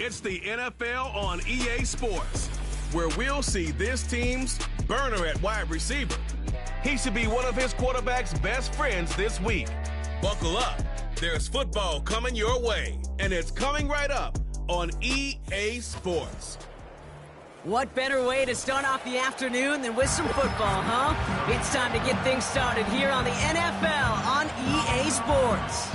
It's the NFL on EA Sports, where we'll see this team's burner at wide receiver. He should be one of his quarterback's best friends this week. Buckle up. There's football coming your way, and it's coming right up on EA Sports. What better way to start off the afternoon than with some football, huh? It's time to get things started here on the NFL on EA Sports.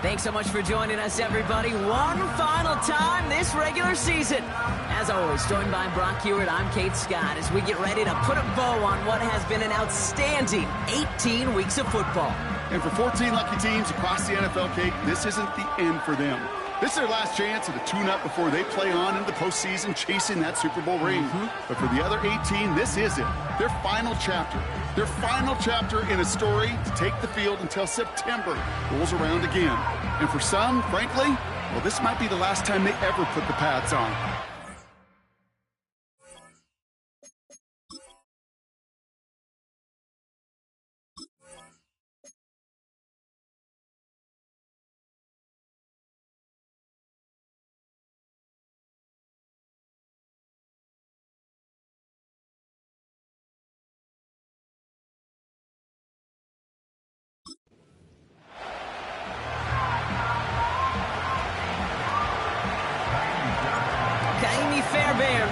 Thanks so much for joining us, everybody. One final time this regular season. As always, joined by Brock Hewitt, I'm Kate Scott, as we get ready to put a bow on what has been an outstanding 18 weeks of football. And for 14 lucky teams across the NFL, Kate, this isn't the end for them. This is their last chance at a tune-up before they play on into the postseason chasing that Super Bowl ring. But for the other 18, this is it. Their final chapter. Their final chapter in a story to take the field until September rolls around again. And for some, frankly, well, this might be the last time they ever put the pads on.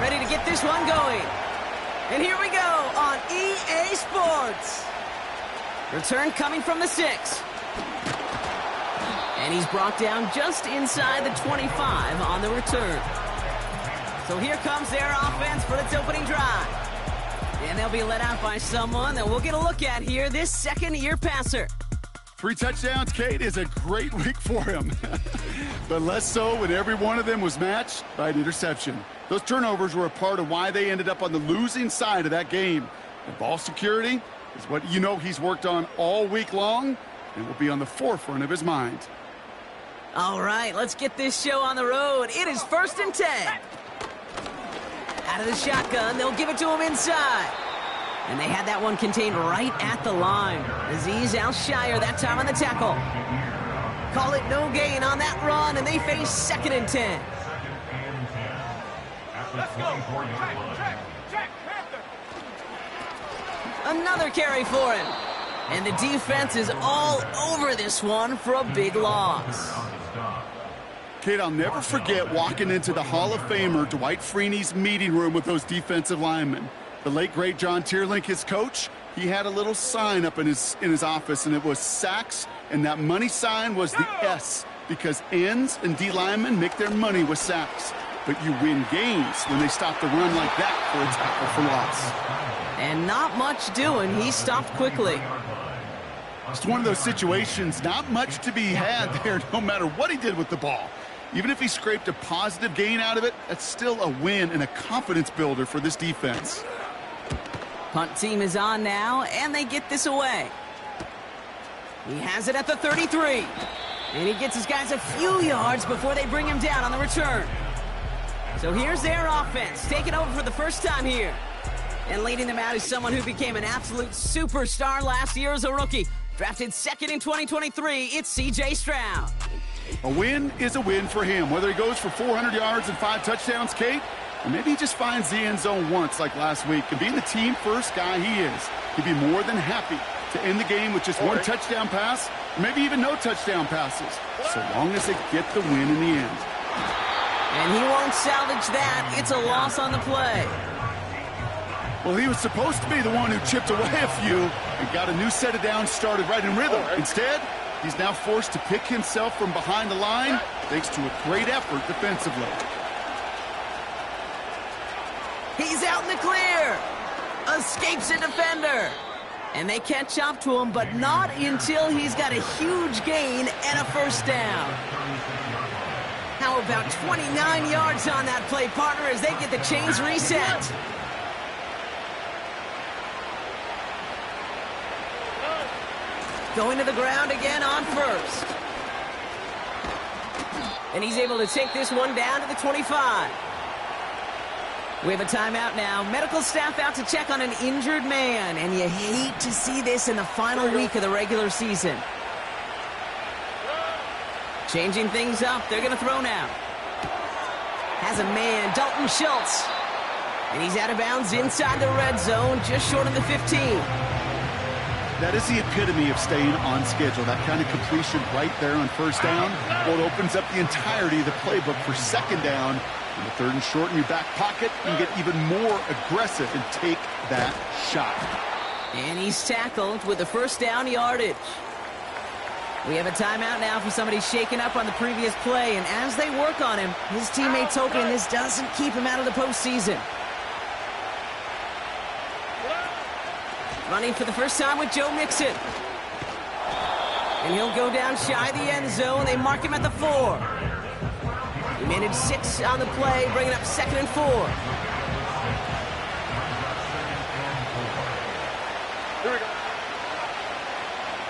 Ready to get this one going. And here we go on EA Sports. Return coming from the 6. And he's brought down just inside the 25 on the return. So here comes their offense for its opening drive. And they'll be let out by someone that we'll get a look at here, this second-year passer. 3 touchdowns, Kate, is a great week for him. But less so when every one of them was matched by an interception. Those turnovers were a part of why they ended up on the losing side of that game. And ball security is what you know he's worked on all week long and will be on the forefront of his mind. All right, let's get this show on the road. It is 1st and 10. Out of the shotgun, they'll give it to him inside. And they had that one contained right at the line. Azeez Al-Shire that time on the tackle. Call it no gain on that run, and they face 2nd and 10. Let's go. Check, Panther. Another carry for him. And the defense is all over this one for a big loss. Kate, I'll never forget walking into the Hall of Famer Dwight Freeney's meeting room with those defensive linemen. The late, great John Tierlink, his coach, he had a little sign up in his office, and it was sacks, and that money sign was the S, because ends and D linemen make their money with sacks. But you win games when they stop the run like that for a tackle for loss. And not much doing. He stopped quickly. It's one of those situations, not much to be had there no matter what he did with the ball. Even if he scraped a positive gain out of it, that's still a win and a confidence builder for this defense. Punt team is on now, and they get this away. He has it at the 33. And he gets his guys a few yards before they bring him down on the return. So here's their offense, taking over for the first time here. And leading them out is someone who became an absolute superstar last year as a rookie. Drafted 2nd in 2023, it's C.J. Stroud. A win is a win for him, whether he goes for 400 yards and 5 touchdowns, Kate, or maybe he just finds the end zone once like last week. And being the team-first guy he is, he'd be more than happy to end the game with just 1 touchdown pass, or maybe even no touchdown passes, so long as they get the win in the end. And he won't salvage that. It's a loss on the play. Well, he was supposed to be the one who chipped away a few and got a new set of downs started right in rhythm. Instead, he's now forced to pick himself from behind the line thanks to a great effort defensively. He's out in the clear. Escapes a defender. And they catch up to him, but not until he's got a huge gain and a first down. How about 29 yards on that play, partner, as they get the chains reset. Going to the ground again on first. And he's able to take this one down to the 25. We have a timeout now. Medical staff out to check on an injured man. And you hate to see this in the final week of the regular season. Changing things up. They're going to throw now. has a man, Dalton Schultz. And he's out of bounds inside the red zone, just short of the 15. That is the epitome of staying on schedule. That kind of completion right there on first down. Well, it opens up the entirety of the playbook for second down. And the third and short in your back pocket, you can get even more aggressive and take that shot. And he's tackled with the first down yardage. We have a timeout now for somebody shaken up on the previous play, and as they work on him, his teammates hoping this doesn't keep him out of the postseason. Running for the first time with Joe Mixon. And he'll go down shy of the end zone. They mark him at the 4. He managed 6 on the play, bringing up 2nd and 4. Here we go.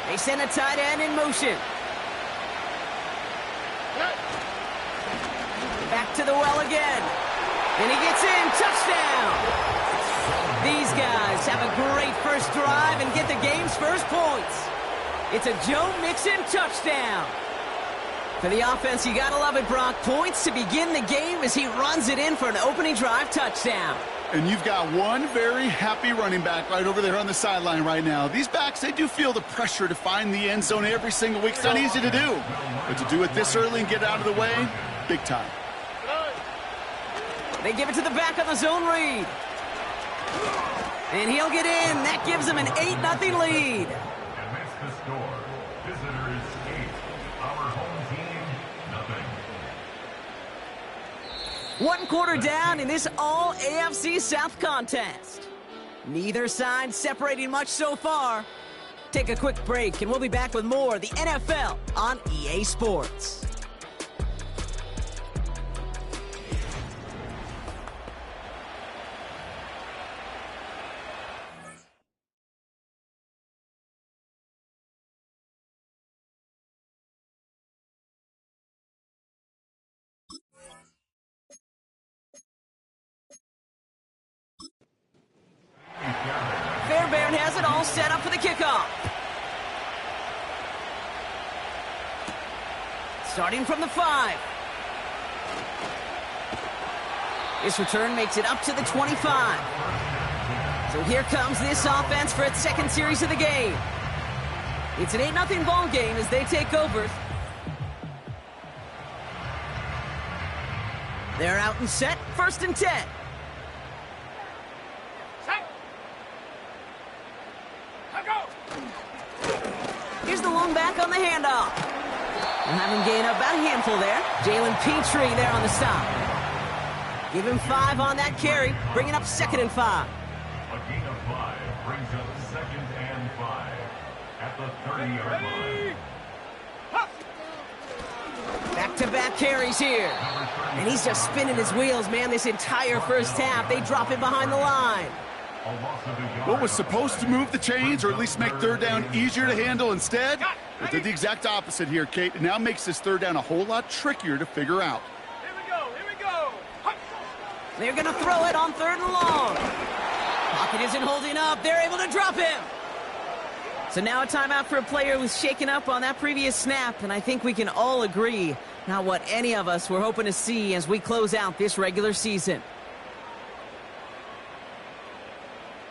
They send a tight end in motion. Back to the well again. And he gets in. Touchdown! These guys have a great first drive and get the game's first points. It's a Joe Mixon touchdown. For the offense, you gotta love it, Brock. Points to begin the game as he runs it in for an opening drive touchdown. And you've got one very happy running back right over there on the sideline right now. These backs, they do feel the pressure to find the end zone every single week. It's not easy to do. But to do it this early and get out of the way, big time. They give it to the back on the zone read. And he'll get in. That gives him an 8-0 lead. And that's the score. Visitors 8. Our home team, nothing. 1 quarter down in this all AFC South contest. Neither side separating much so far. Take a quick break and we'll be back with more of the NFL on EA Sports. Fairbairn has it all set up for the kickoff. Starting from the 5. This return makes it up to the 25. So here comes this offense for its second series of the game. It's an 8-0 ball game as they take over. They're out and set, 1st and 10. Here's the long back on the handoff. We'll have him gain about a handful there. Jalen Petrie there on the stop. Give him 5 on that carry, bringing up 2nd and 5. A gain of 5 brings up 2nd and 5 at the 30-yard line. Back-to-back carries here. And he's just spinning his wheels, man, this entire first half. They drop him behind the line. What was supposed to move the chains or at least make third down easier to handle instead? It did the exact opposite here, Kate. It now makes this third down a whole lot trickier to figure out. Here we go. Here we go. They're going to throw it on 3rd and long. Pocket isn't holding up. They're able to drop him. So now a timeout for a player who's shaken up on that previous snap, and I think we can all agree not what any of us were hoping to see as we close out this regular season.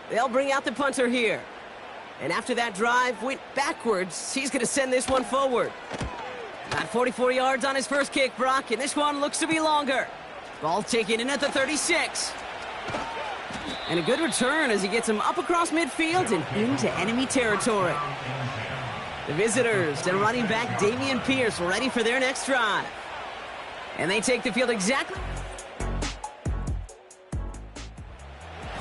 They'll bring out the punter here. And after that drive went backwards, he's going to send this one forward. Got 44 yards on his first kick, Brock, and this one looks to be longer. Ball taken in at the 36. And a good return as he gets him up across midfield and into enemy territory. The visitors and running back Dameon Pierce ready for their next drive. And they take the field exactly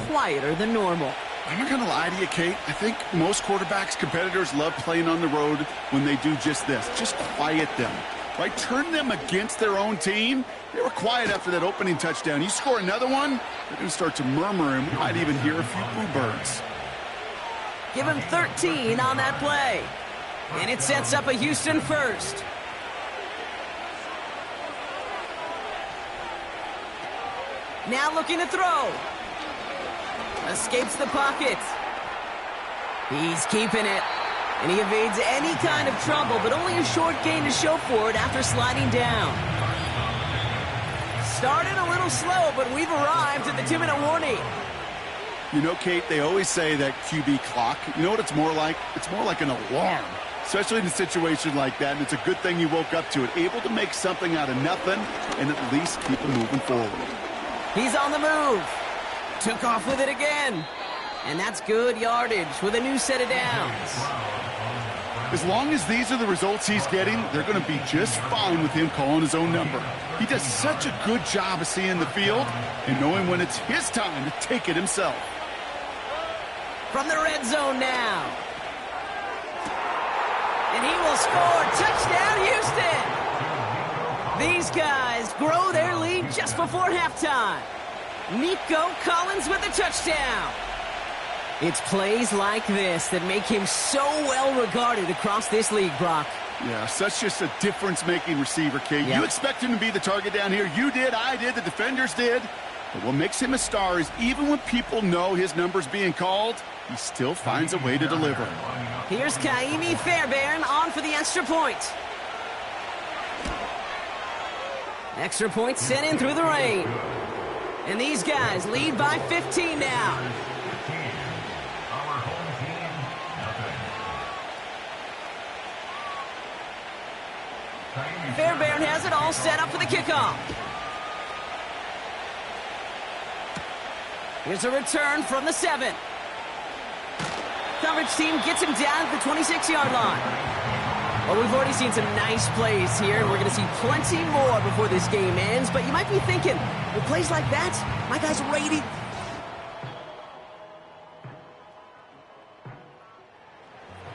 quieter than normal. I'm not going to lie to you, Kate. I think most quarterbacks, competitors love playing on the road when they do just this. Just quiet them, right? Turn them against their own team. They were quiet after that opening touchdown. You score another one, they're going to start to murmur, and we might even hear a few boo birds. Give him 13 on that play. And it sets up a Houston first. Now looking to throw. Escapes the pocket. He's keeping it. And he evades any kind of trouble, but only a short gain to show for it after sliding down. Started a little slow, but we've arrived at the 2-minute warning. You know, Kate, they always say that QB clock, you know what it's more like? It's more like an alarm, especially in a situation like that, and it's a good thing you woke up to it, able to make something out of nothing and at least keep it moving forward. He's on the move. Took off with it again. And that's good yardage with a new set of downs. As long as these are the results he's getting, they're going to be just fine with him calling his own number. He does such a good job of seeing the field and knowing when it's his time to take it himself. From the red zone now. And he will score. Touchdown, Houston. These guys grow their lead just before halftime. Nico Collins with a touchdown. It's plays like this that make him so well regarded across this league, Brock. Yeah, such just a difference-making receiver, Kate. Yep. You expect him to be the target down here. You did, I did, the defenders did. But what makes him a star is even when people know his number's being called, he still finds a way to deliver. Here's Kaimi Fairbairn on for the extra point. Extra point sent in through the rain. And these guys lead by 15 now. Fairbairn has it all set up for the kickoff. Here's a return from the 7. Coverage team gets him down at the 26-yard line. Well, we've already seen some nice plays here, and we're going to see plenty more before this game ends. But you might be thinking, with plays like that, my guy's rating.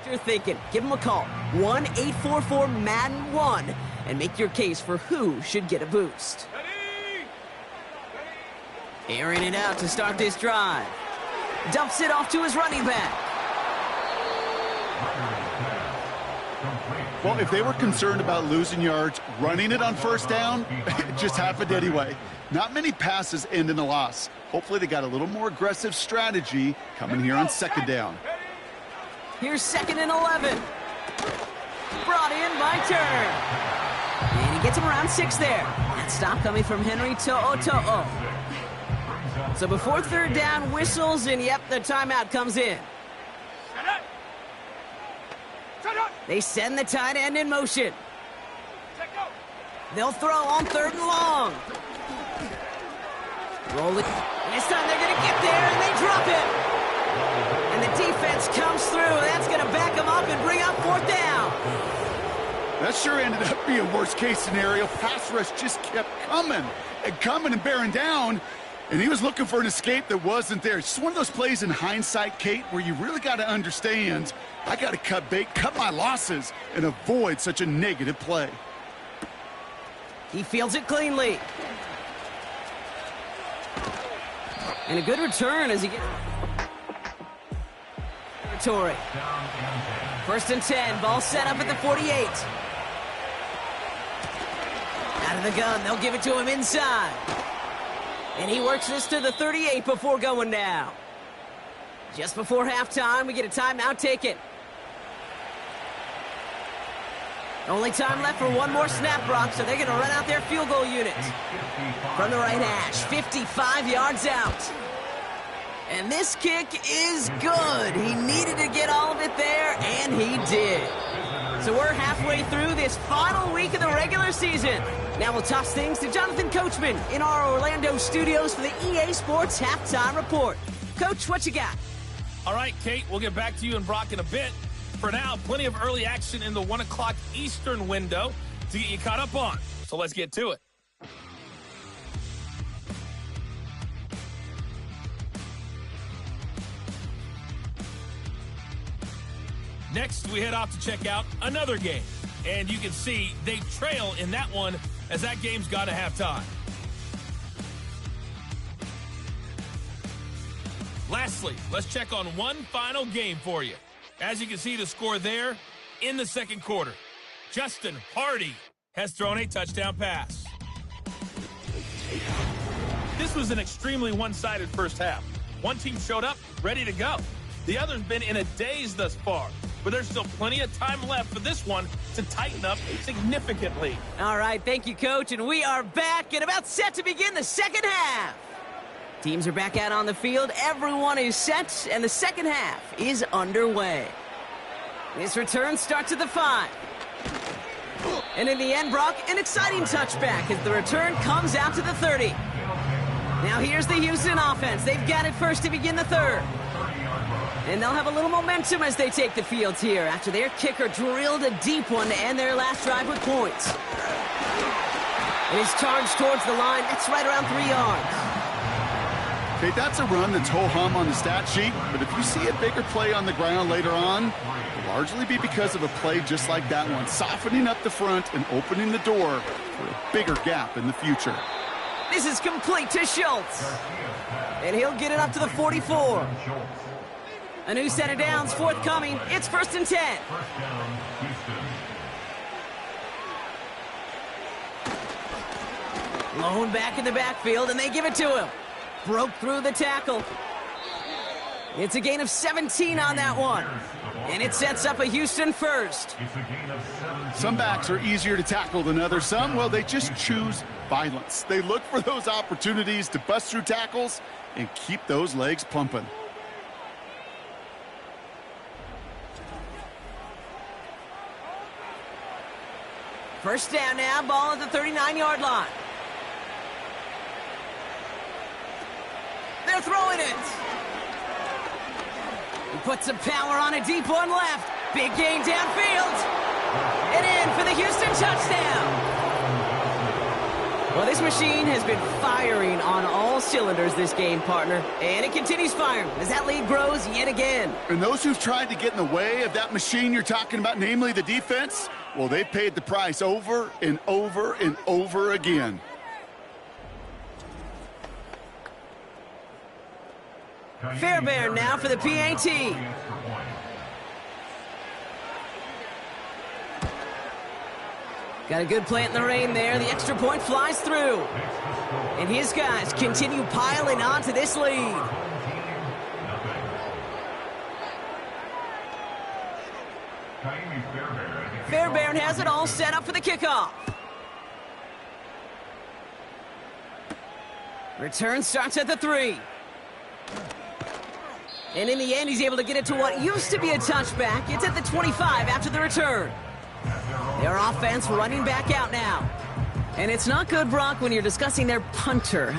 You're thinking, give him a call, 1-844-MADDEN-1, and make your case for who should get a boost. Airing it out to start this drive. Dumps it off to his running back. Well, if they were concerned about losing yards, running it on first down, it just happened anyway. Not many passes end in a loss. Hopefully they got a little more aggressive strategy coming here on second down. Here's 2nd and 11. Brought in by Turner. And he gets him around 6 there. That stop coming from Henry To'oto'o. So before third down whistles, and yep, the timeout comes in. They send the tight end in motion. They'll throw on 3rd and long. Roll it. This time they're going to get there, and they drop it. And the defense comes through. That's going to back them up and bring up 4th down. That sure ended up being worst-case scenario. Pass rush just kept coming and bearing down. And he was looking for an escape that wasn't there. It's just one of those plays in hindsight, Kate, where you really got to understand, I got to cut bait, cut my losses, and avoid such a negative play. He fields it cleanly. And a good return as he gets territory. 1st and 10, ball set up at the 48. Out of the gun, they'll give it to him inside. And he works this to the 38 before going down. Just before halftime, we get a timeout taken. Only time left for one more snap, Brock, so they're going to run out their field goal unit. From the right hash, 55 yards out. And this kick is good. He needed to get all of it there, and he did. So we're halfway through this final week of the regular season. Now we'll toss things to Jonathan Coachman in our Orlando studios for the EA Sports Halftime Report. Coach, what you got? All right, Kate, we'll get back to you and Brock in a bit. For now, plenty of early action in the 1 o'clock Eastern window to get you caught up on. So let's get to it. Next, we head off to check out another game. And you can see they trail in that one as that game's got to halftime. Lastly, let's check on one final game for you. As you can see the score there in the second quarter. Justin Hardy has thrown a touchdown pass. This was an extremely one-sided first half. One team showed up ready to go. The other's been in a daze thus far. but there's still plenty of time left for this one to tighten up significantly. All right, thank you, Coach, and we are back and about set to begin the second half. Teams are back out on the field, everyone is set, and the second half is underway. This return starts at the 5. And in the end, Brock, an exciting touchback as the return comes out to the 30. Now here's the Houston offense. They've got it first to begin the third. And they'll have a little momentum as they take the field here after their kicker drilled a deep one to end their last drive with points. And he's charged towards the line. That's right around 3 yards. Okay, that's a run that's ho-hum on the stat sheet, but if you see a bigger play on the ground later on, it'll largely be because of a play just like that one, softening up the front and opening the door for a bigger gap in the future. This is complete to Schultz. And he'll get it up to the 44. A new set of downs forthcoming. It's 1st and 10. First down, Houston. Lone back in the backfield, and they give it to him. Broke through the tackle. It's a gain of 17 on that one. And it sets up a Houston first. It's a gain of 17. Some backs are easier to tackle than others. Some, well, they just choose violence. They look for those opportunities to bust through tackles and keep those legs pumping. First down now, ball at the 39-yard line. They're throwing it. He puts some power on a deep one left. Big gain downfield. And in for the Houston touchdown. Well, this machine has been firing on all cylinders this game, partner. And it continues firing as that lead grows yet again. And those who've tried to get in the way of that machine you're talking about, namely the defense, well, they've paid the price over and over and over again. Fairbairn now for the PAT. Got a good plant in the rain there. The extra point flies through. And his guys continue piling onto this lead. Fairbairn has it all set up for the kickoff. Return starts at the 3. And in the end, he's able to get it to what used to be a touchback. It's at the 25 after the return. Their offense running back out now. And it's not good, Brock, when you're discussing their punter.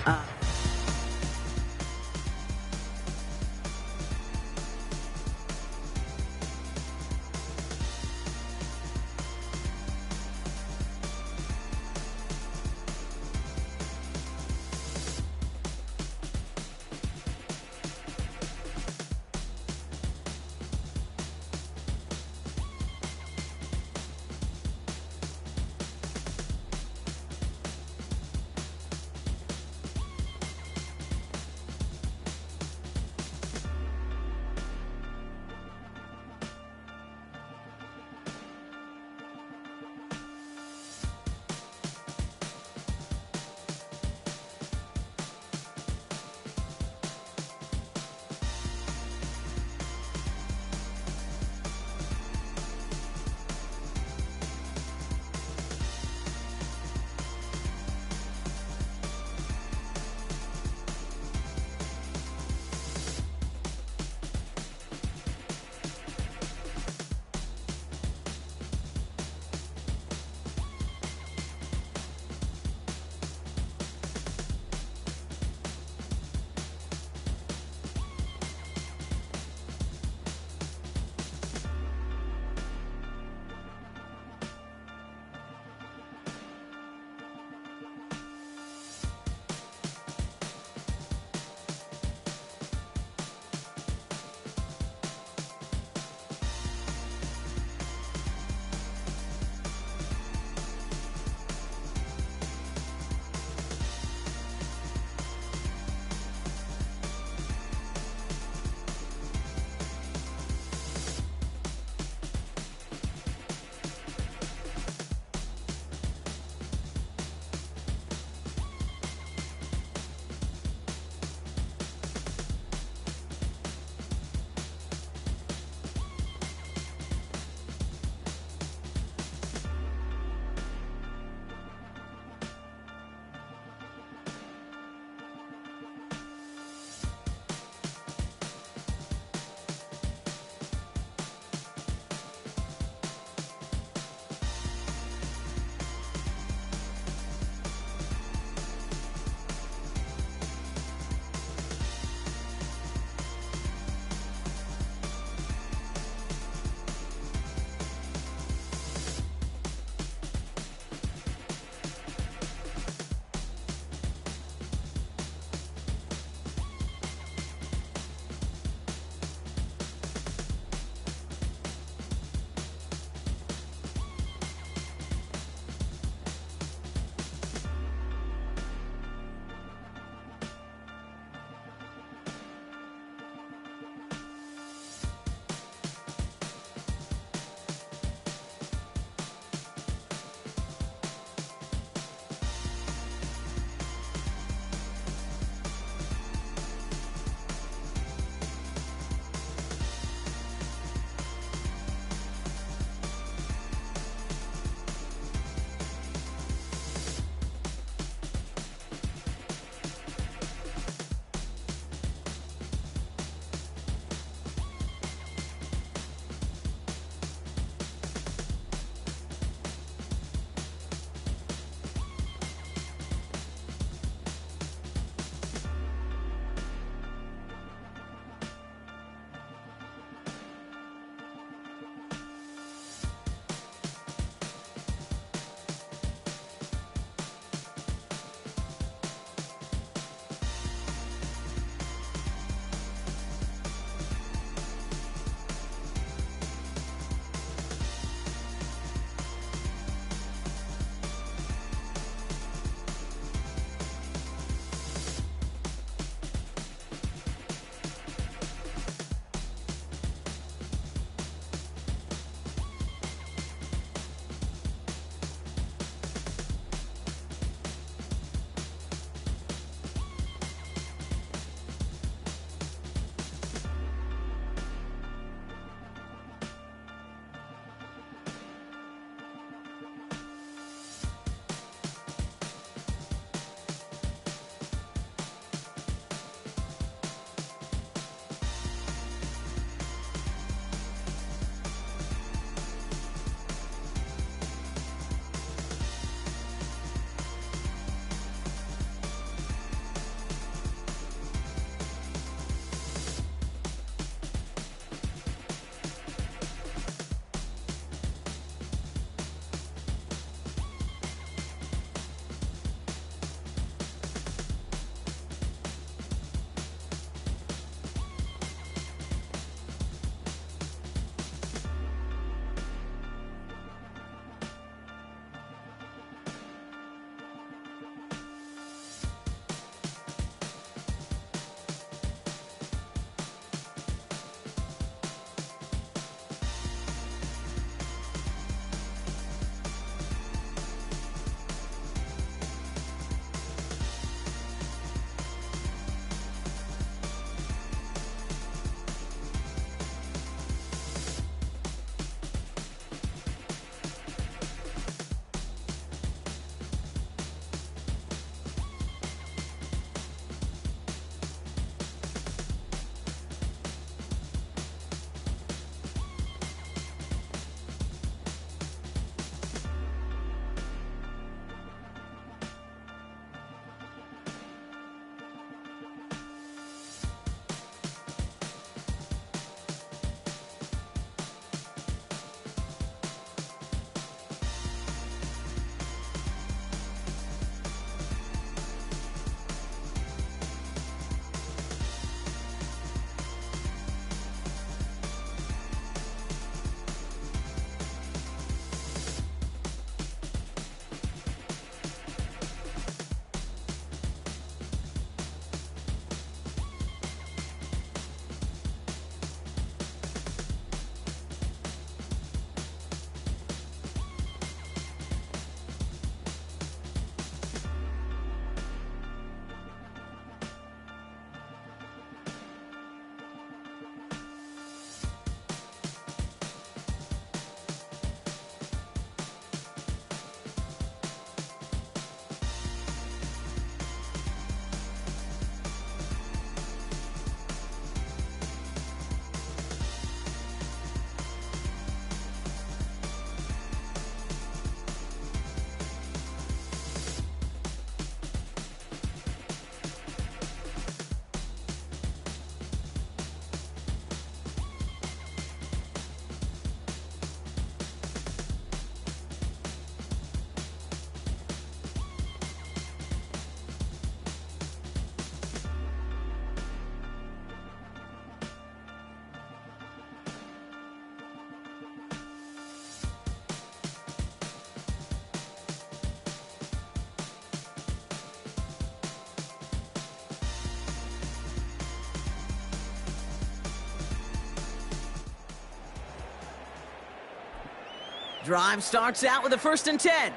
Drive starts out with a 1st and 10.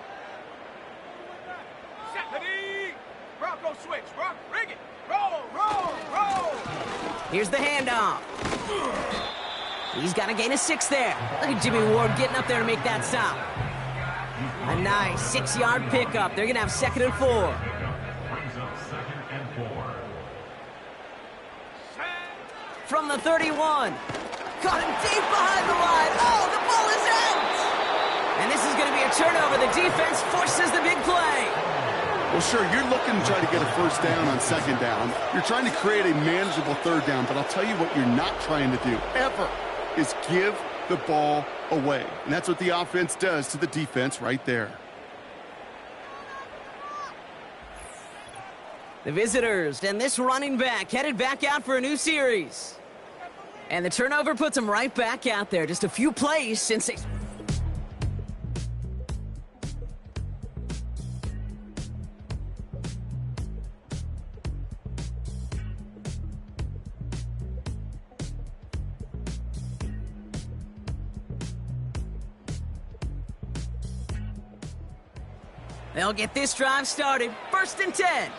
Ready? Bronco switch. Bronco, rig it. Roll, roll, roll. Here's the handoff. He's got to gain a 6 there. Look at Jimmy Ward getting up there to make that stop. A nice 6-yard pickup. They're going to have 2nd and 4. Brings up 2nd and 4. From the 31. Caught him deep behind the line. Oh, the ball is out! And this is going to be a turnover. The defense forces the big play. Well, sure, you're looking to try to get a 1st down on 2nd down. You're trying to create a manageable 3rd down, but I'll tell you what you're not trying to do, ever, is give the ball away. And that's what the offense does to the defense right there. The visitors and this running back headed back out for a new series. And the turnover puts them right back out there. Just a few plays since they... They'll get this drive started. 1st and 10.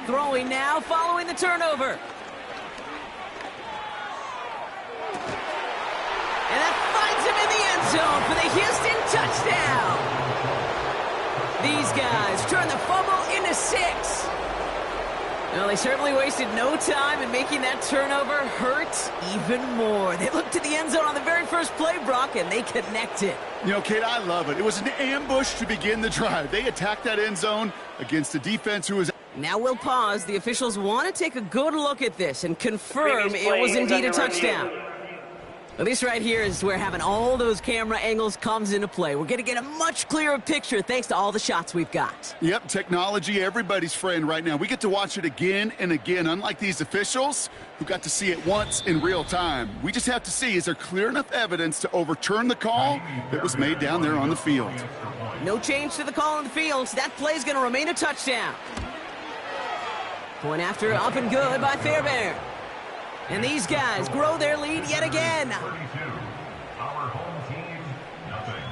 Throwing now, following the turnover. And that finds him in the end zone for the Houston touchdown. These guys turn the fumble into 6. Well, they certainly wasted no time in making that turnover hurt even more. They looked to the end zone on the very first play, Brock, and they connected. You know, Kate, I love it. It was an ambush to begin the drive. They attacked that end zone against a defense who was... Now we'll pause. The officials want to take a good look at this and confirm it was indeed a touchdown. Well, this right here is where having all those camera angles comes into play. We're going to get a much clearer picture thanks to all the shots we've got. Yep, technology, everybody's friend right now. We get to watch it again and again, unlike these officials who got to see it once in real time. We just have to see, is there clear enough evidence to overturn the call that was made down there on the field? No change to the call on the field, so that play is going to remain a touchdown. Point after, up and good by Fairbairn. And these guys grow their lead yet again. 32. Our home team, nothing.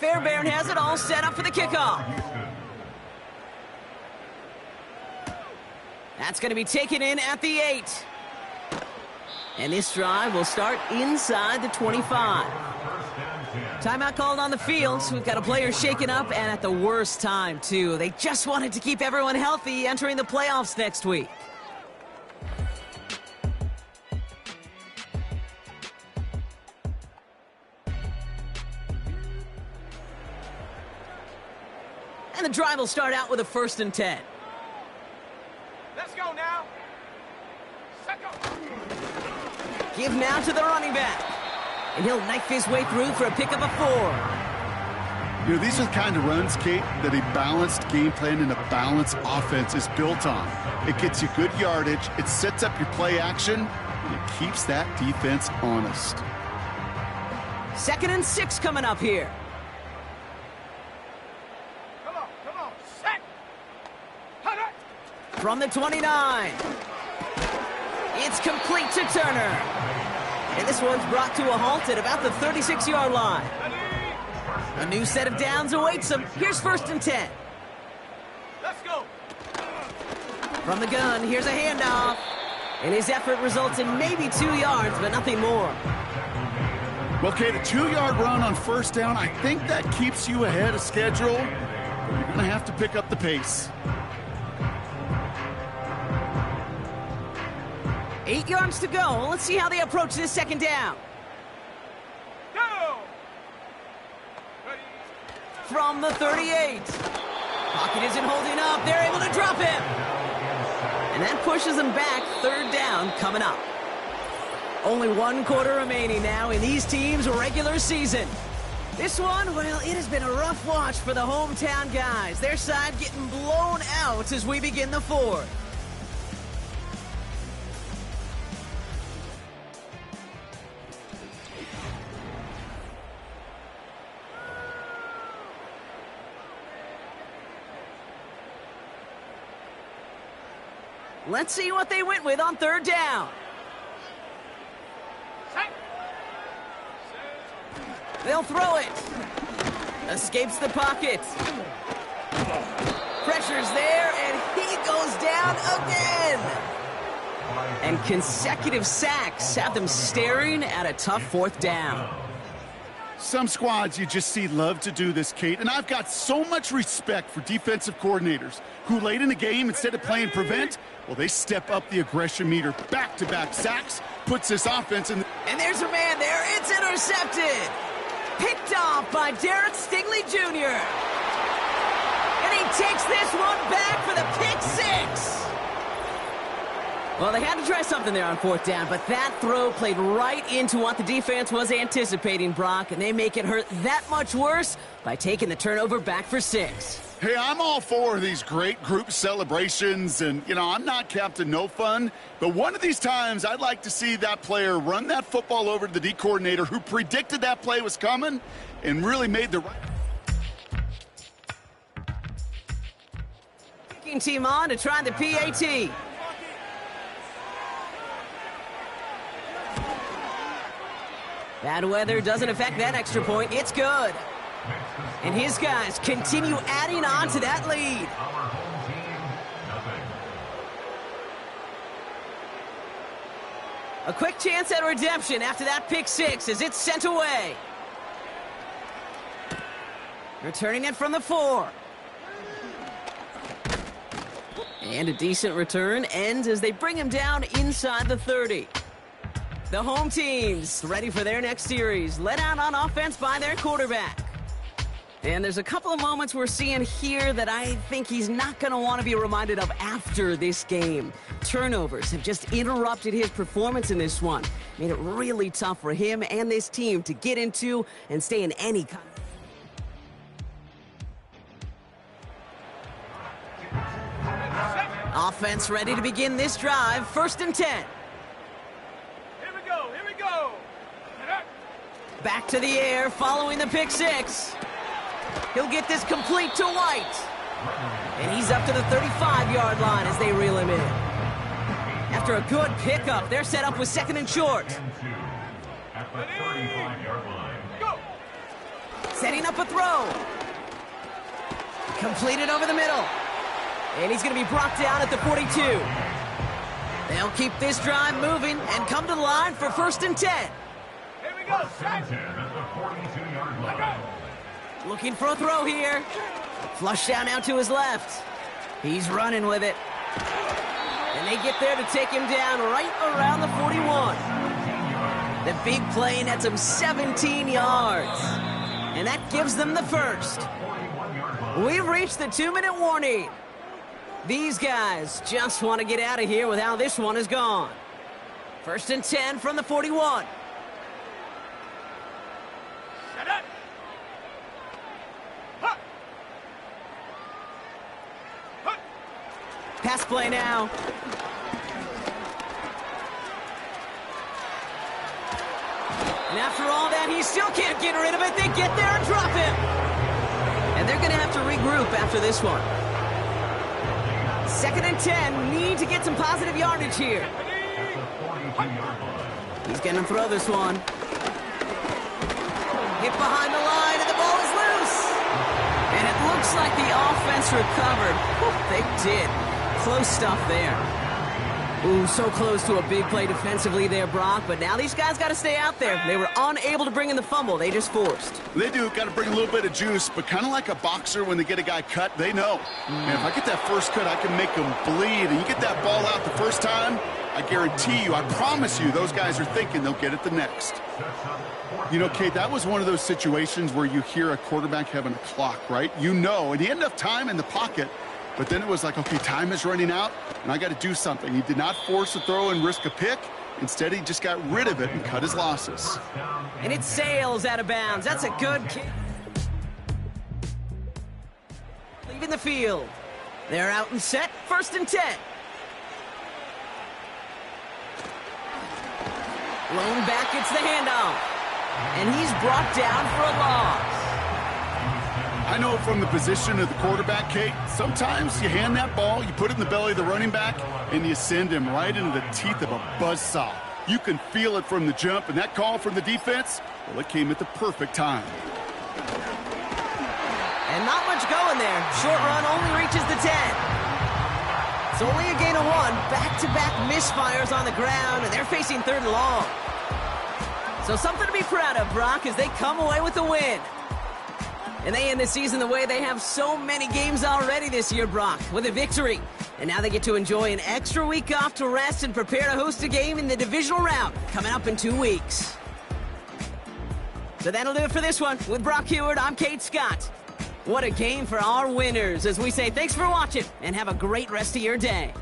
Fairbairn has it all set up for the kickoff. That's going to be taken in at the 8. And this drive will start inside the 25. Timeout called on the field, so we've got a player shaken up, and at the worst time, too. They just wanted to keep everyone healthy entering the playoffs next week. And the drive will start out with a 1st and 10. Let's go now. Second. Give now to the running back. And he'll knife his way through for a pickup of 4. You know, these are the kind of runs, Kate, that a balanced game plan and a balanced offense is built on. It gets you good yardage, it sets up your play action, and it keeps that defense honest. 2nd and 6 coming up here. Come on. Set. Hut it. From the 29. It's complete to Turner. And this one's brought to a halt at about the 36-yard line. A new set of downs awaits them. Here's 1st and 10. Let's go. From the gun, here's a handoff. And his effort results in maybe 2 yards, but nothing more. Well, Kate, a 2-yard run on 1st down, I think that keeps you ahead of schedule. But you're going to have to pick up the pace. 8 yards to go. Let's see how they approach this 2nd down. Go. Ready. From the 38. Pocket isn't holding up. They're able to drop him. And that pushes them back. 3rd down coming up. Only 1 quarter remaining now in these teams' regular season. This one, well, it has been a rough watch for the hometown guys. Their side getting blown out as we begin the 4th. Let's see what they went with on third down. They'll throw it. Escapes the pocket. Pressure's there, and he goes down again. And consecutive sacks have them staring at a tough fourth down. Some squads you just see love to do this, Kate, and I've got so much respect for defensive coordinators who late in the game, instead of playing prevent, well, they step up the aggression meter. Back-to-back sacks puts this offense in. And there's a man there. It's intercepted. Picked off by Derek Stingley Jr. And he takes this one back for the pick six. Well, they had to try something there on fourth down, but that throw played right into what the defense was anticipating, Brock, and they make it hurt that much worse by taking the turnover back for 6. Hey, I'm all for these great group celebrations, and, you know, I'm not Captain No Fun, but one of these times I'd like to see that player run that football over to the D coordinator who predicted that play was coming and really made the right. Kicking team on to try the PAT. Bad weather doesn't affect that extra point. It's good. And his guys continue adding on to that lead. A quick chance at redemption after that pick six as it's sent away. Returning it from the 4. And a decent return ends as they bring him down inside the 30. The home team's ready for their next series, led out on offense by their quarterback. And there's a couple of moments we're seeing here that I think he's not going to want to be reminded of after this game. Turnovers have just interrupted his performance in this one. Made it really tough for him and this team to get into and stay in any kind. Offense ready to begin this drive. 1st and 10. Back to the air following the pick six. He'll get this complete to White. And he's up to the 35-yard line as they reel him in. After a good pickup, they're set up with 2nd and short. At the 35-yard line. Go! Setting up a throw. Completed over the middle. And he's going to be brought down at the 42. They'll keep this drive moving and come to the line for 1st and 10. Here we go, At the 42-yard line. Looking for a throw here. Flush down out to his left. He's running with it. And they get there to take him down right around the 41. The big play nets him 17 yards. And that gives them the first. We've reached the 2-minute warning. These guys just want to get out of here with how this one is gone. 1st and 10 from the 41. Shut up! Huh. Huh. Pass play now. And after all that, he still can't get rid of it. They get there and drop him. And they're going to have to regroup after this one. 2nd and 10. Need to get some positive yardage here. He's going to throw this one. Hit behind the line, and the ball is loose. And it looks like the offense recovered. Whew, they did. Close stuff there. Ooh, so close to a big play defensively there, Brock. But now these guys got to stay out there. They were unable to bring in the fumble. They just forced. They do. Got to bring a little bit of juice, but kind of like a boxer when they get a guy cut, they know. Man, if I get that first cut, I can make him bleed. And you get that ball out the first time, I guarantee you, I promise you, those guys are thinking they'll get it the next. You know, Kate, that was one of those situations where you hear a quarterback having a clock, right? You know, and he had enough time in the pocket, but then it was like, okay, time is running out, and I got to do something. He did not force a throw and risk a pick. Instead, he just got rid of it and cut his losses. And it sails out of bounds. That's a good kick. Leaving the field. They're out and set. 1st and 10. Lone back gets the handoff. And he's brought down for a loss. I know from the position of the quarterback, Kate, sometimes you hand that ball, you put it in the belly of the running back, and you send him right into the teeth of a buzzsaw. You can feel it from the jump, and that call from the defense, well, it came at the perfect time. And not much going there. Short run only reaches the 10. It's only a gain of 1. Back-to-back misfires on the ground, and they're facing 3rd and long. So something to be proud of, Brock, as they come away with the win. And they end the season the way they have so many games already this year, Brock, with a victory. And now they get to enjoy an extra week off to rest and prepare to host a game in the divisional round coming up in 2 weeks. So that'll do it for this one. With Brock Heward, I'm Kate Scott. What a game for our winners, as we say thanks for watching and have a great rest of your day.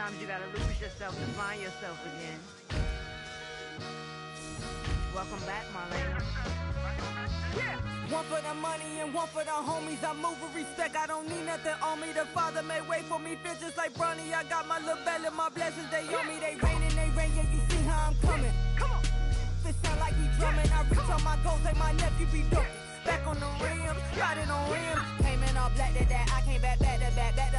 Sometimes you gotta lose yourself to find yourself again. Welcome back, Marlena. Yeah. One for the money and one for the homies. I move with respect, I don't need nothing on me. The Father made way for me, feel just like Bronny. I got my little belly, my blessings, they on me. They rain and they rain, yeah, you see how I'm coming. Come on. It sound like we drumming. I reach on my goals like my nephew be dope. Back on the rim, riding on rim. Came in all black to that, I came back to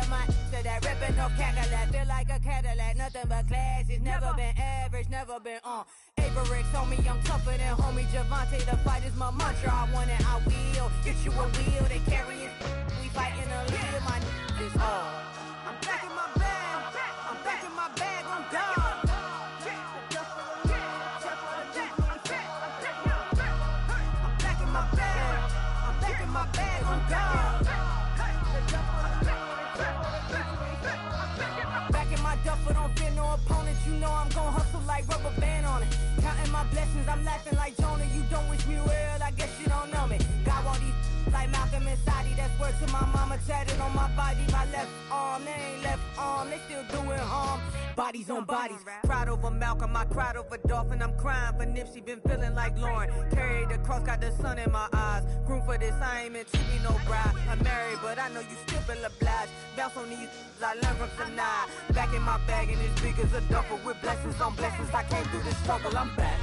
my to that ripping off Cadillac. Feel like a Cadillac, nothing but class. It's never been average, never been on. Averix on me, I'm tougher than homie Javante. The fight is my mantra, I want it, I will. Get you a wheel, they carry it. We fighting a little, my is all. I'm back in my bag, I'm back in my bag, I'm gone. My bag on God. Back in my duffel, don't fear no opponent. You know I'm gon' hustle like rubber band on it. Counting my blessings, I'm laughing like Jonah. You don't wish me well, I guess you don't know me. Got all these like Malcolm and Sadie. That's word to my mama, tatted on my body. My left arm, they ain't left arm, they still doing harm. Bodies on bodies, cried over Malcolm, I cried over Dolphin. I'm crying for Nipsey, been feeling like Lauren. Carried the cross, got the sun in my eyes. Room for this, I ain't meant to be no bride. I'm married, but I know you still feel obliged. Bounce on these, I learned from tonight. Back in my bag and as big as a duffel with blessings on blessings. I came through the struggle, I'm back.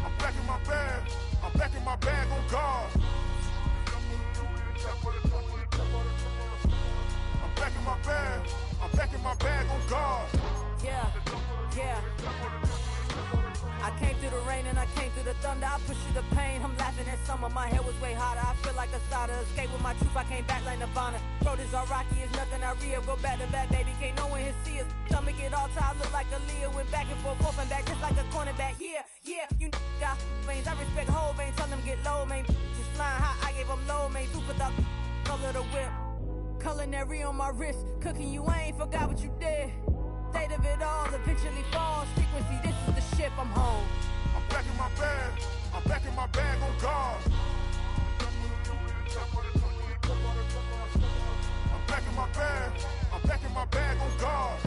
I'm back in my bag, I'm back in my bag on God. I'm back in my bag, I'm back in my bag on God. Yeah, yeah. I came through the rain and I came through the thunder. I pushed through the pain, I'm laughing at summer. My hair was way hotter, I feel like a cider. Escape with my truth, I came back like Nirvana. Throat is all rocky, it's nothing I real. Go back to back, baby, can't no one here see us. Stomach get all tired, look like a Leah. Went back and forth and back, just like a cornerback. Yeah, yeah, you got veins, I respect whole veins. Tell them get low, man. Just flying high, I gave them low, man. Super the color the whip. Culinary on my wrist, cooking you, I ain't forgot what you did. State of it all, eventually falls. Frequency, this is the ship, I'm home. I'm back in my bag, I'm back in my bag on God. I'm back in my bag, I'm back in my bag on God.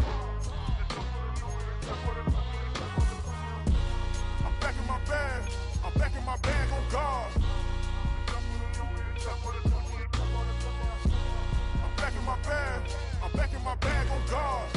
I'm back in my bag, I'm back in my bag on God. I'm back in my bag, I'm back in my bag on God.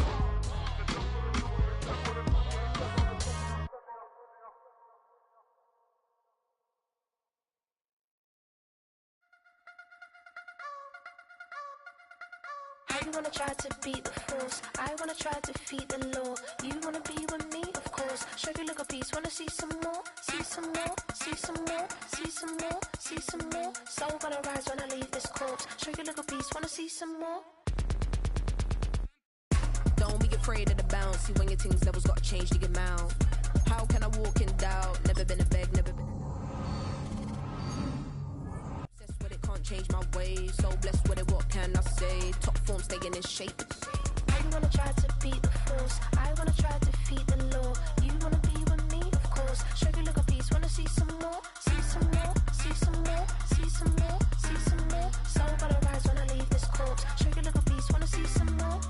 You wanna try to beat the force, I wanna try to defeat the law. You wanna be with me, of course. Show you look a piece, wanna see some more, see some more, see some more, see some more, see some more. Soul gonna rise when I leave this corpse. Show you look a piece, wanna see some more. Don't be afraid of the bounce. See when your things levels got to change to get mouth. How can I walk in doubt? Never been a beg, never been. Obsessed with it, can't change my ways. So blessed with it, what can I say? Top form, staying in shape. You wanna try to beat the force, I wanna try to defeat the law. You wanna be with me, of course. Show you look a piece, wanna see some more, see some more, see some more, see some more, see some more. Soul gonna rise when I leave this corpse. Show you look a piece, wanna see some more.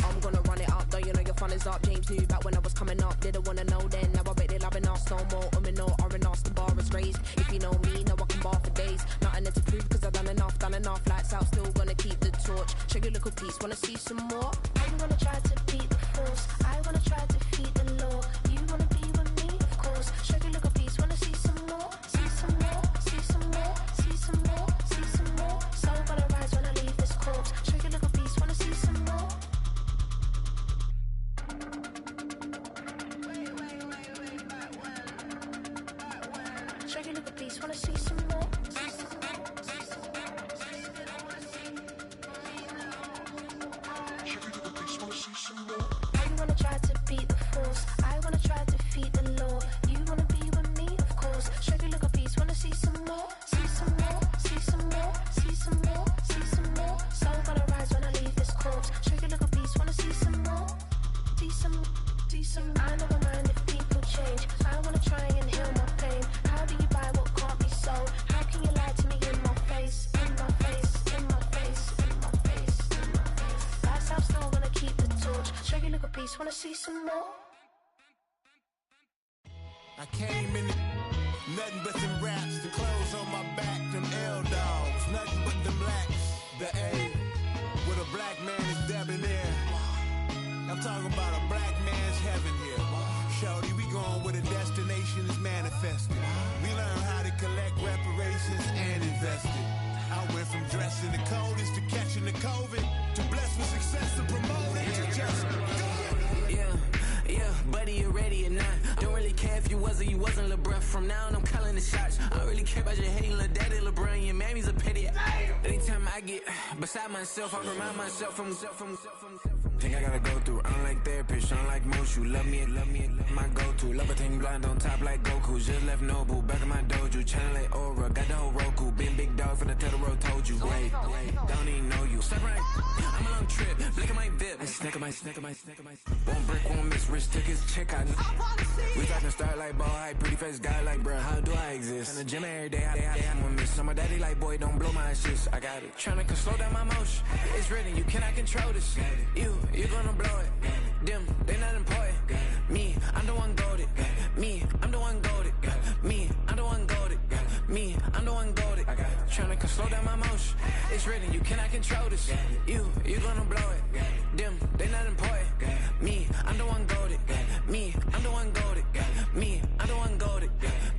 I'm gonna run it up, though you know your fun is up. James knew back when I was coming up, didn't wanna know then. Now I bet they loving us no more. No R&R's, the bar is raised. If you know me, now I can bar for days. Nothing to prove, cause I've done enough, lights out, still gonna keep the torch. Show you a little piece, wanna see some more? You wanna try to beat the force, I wanna try to defeat the law. You wanna be with me, of course. Show you a little piece, wanna see some more, see some more, see some more, see some more, see some more. Soul gonna rise when I leave this corpse. Show you a little piece, wanna see some more. Show you a little piece, wanna see some more. You wanna try to beat the force, I wanna try to defeat the law. You wanna be with me, of course. Show you a little piece, wanna see some more, see some more, see some more, see some more, see some more. Soul gonna rise when I leave this corpse. Show you a little piece, wanna see some more, see some, see some. I never mind if people change. I wanna try and heal my pain. How do you buy what can't be sold? How can you lie to me in my face, in my face, in my face, in my face, in my face? That's how I'm still gonna keep the Shaggy little piece, wanna see some more? I came in nothing but them raps, the clothes on my back, them L-dogs, nothing but them blacks, the A, with a black man is debonair. I'm talking about a black man's heaven here. Shorty, we going where the destination is manifested. We learn how to collect reparations and invest it. I went from dressing the coldest to catching the COVID, to blessed with success and promoted to just go. Yeah, buddy, you ready or not? Don't really care if you was or you wasn't, lil' bruh. From now on, I'm calling the shots. I don't really care about your hating, lil' daddy, LeBron. Your mammy's a pity. Anytime I get beside myself, I remind myself from. Think I gotta go through. I don't like therapists, I don't like most. You love me, my go-to. Love a thing blind on top like Goku. Just left Nobu, back in my dojo. Channel like Aura, got the whole Roku. Been big dog from the Totoro, told you. Wait, don't even know you. Step right, I'm a long trip. Look at my VIP. Snack of my. One brick, one miss. Rich took his check out. We talking start like ball hype. Pretty face guy like, bruh, how do I exist? In the gym every day, I'm one miss. I'm a daddy like, boy, don't blow my assist. I got it. Tryna slow down my motion. It's written, you cannot control this. You gonna blow it. Them, they not important. Me, I'm the one goated. Me, I'm the one goated. Me, I'm the one goated. Me, I'm the one goated. Tryna slow down my motion. It's written, you cannot control this. You gonna blow it. Them, they not important. Me, I'm the one goated. Me, I'm the one goated. Me, I'm the one goated.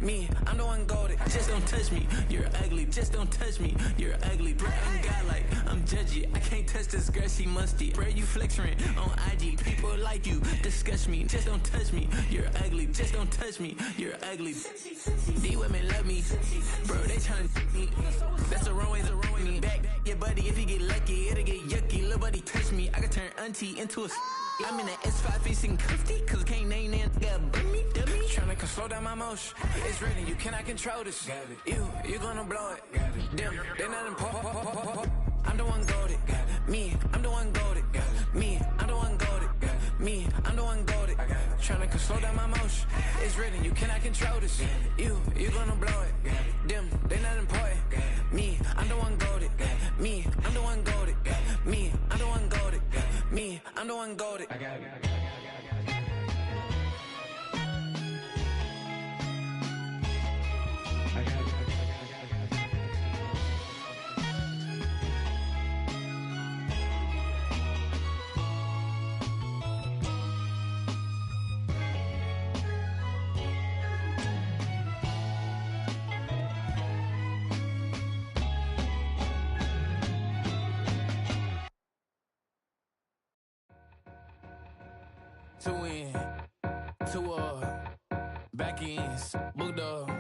Me, I'm the one goated. Just don't touch me, you're ugly. Just don't touch me, you're ugly. Bro, I'm godlike, I'm judgy. I can't touch this girl, she musty. Bro, you flexing on IG. People like you disgust me. Just don't touch me, you're ugly. Just don't touch me, you're ugly. These women love me, bro, they tryna me. That's the wrong way, back your buddy, if you get lucky, it'll get yucky. Little buddy touch me, I can turn auntie into a. I'm in the S5 facing cuffy, cause I can't name that guy burn me, dummy. Tryna slow down my motion. It's written, you cannot control this. You gonna blow it. Them, they not important. I'm the one goated. Me, I'm the one goated. Me, I'm the one goated. Me, I'm the one goated. Tryna slow down my motion. It's written, you cannot control this. You gonna blow it. Them, they not important. Me, I'm the one goated. Me, I'm the one goated. Me, I'm the one goated. Me, I'm the one goated. I got it. Two in, two back ends, booked up.